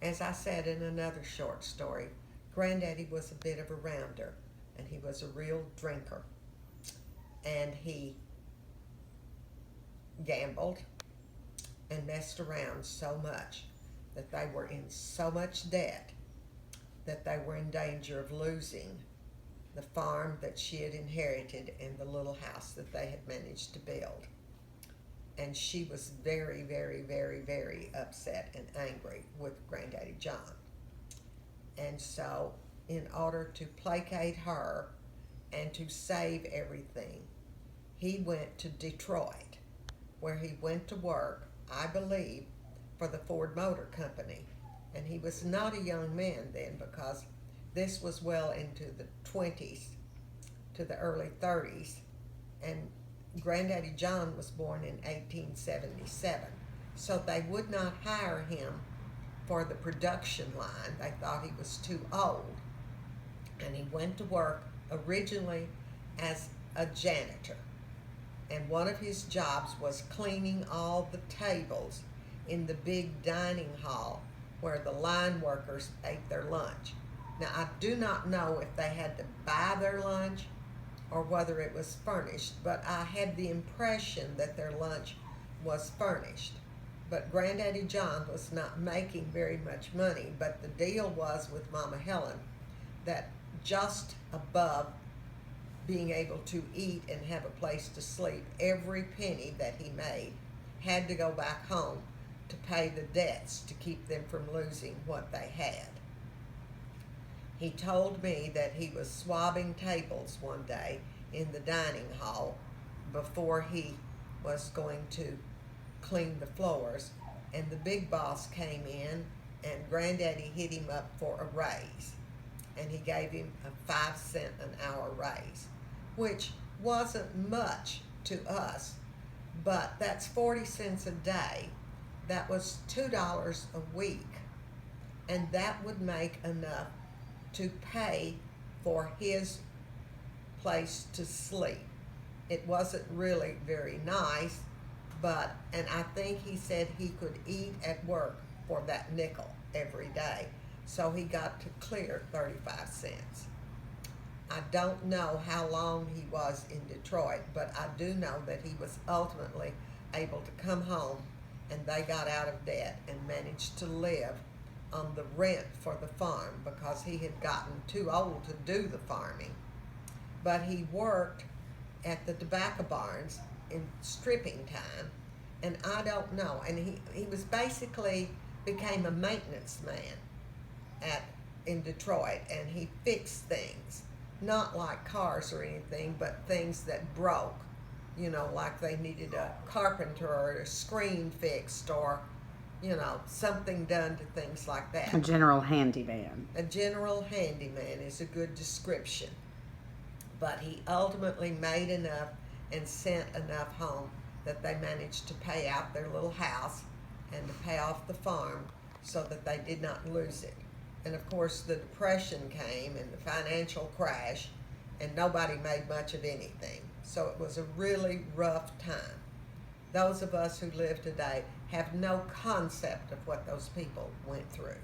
As I said in another short story, Granddaddy was a bit of a rounder, and he was a real drinker. And he gambled and messed around so much that they were in so much debt that they were in danger of losing the farm that she had inherited and the little house that they had managed to build. And she was very, very, very, very upset and angry with Granddaddy John. And so, in order to placate her and to save everything, he went to Detroit, where he went to work, I believe, for the Ford Motor Company. And he was not a young man then, because this was well into the 20s to the early 30s, and Granddaddy John was born in 1877. So they would not hire him for the production line. They thought he was too old. And he went to work originally as a janitor. And one of his jobs was cleaning all the tables in the big dining hall where the line workers ate their lunch. Now, I do not know if they had to buy their lunch or whether it was furnished, but I had the impression that their lunch was furnished. But Granddaddy John was not making very much money, but the deal was with Mama Helen that just above being able to eat and have a place to sleep, every penny that he made had to go back home to pay the debts to keep them from losing what they had. He told me that he was swabbing tables one day in the dining hall before he was going to clean the floors, and the big boss came in, and Granddaddy hit him up for a raise, and he gave him a 5-cent an hour raise, which wasn't much to us, but that's 40 cents a day. That was $2 a week, and that would make enough to pay for his place to sleep. It wasn't really very nice, but, and I think he said he could eat at work for that nickel every day. So he got to clear 35 cents. I don't know how long he was in Detroit, but I do know that he was ultimately able to come home, and they got out of debt and managed to live on the rent for the farm, because he had gotten too old to do the farming. But he worked at the tobacco barns in stripping time, and I don't know, and he was basically became a maintenance man in Detroit, and he fixed things, not like cars or anything, but things that broke, like they needed a carpenter or a screen fixed, or something done to things like that. A general handyman. A general handyman is a good description. But he ultimately made enough and sent enough home that they managed to pay out their little house and to pay off the farm so that they did not lose it. And of course the Depression came and the financial crash, and nobody made much of anything. So it was a really rough time. Those of us who live today have no concept of what those people went through.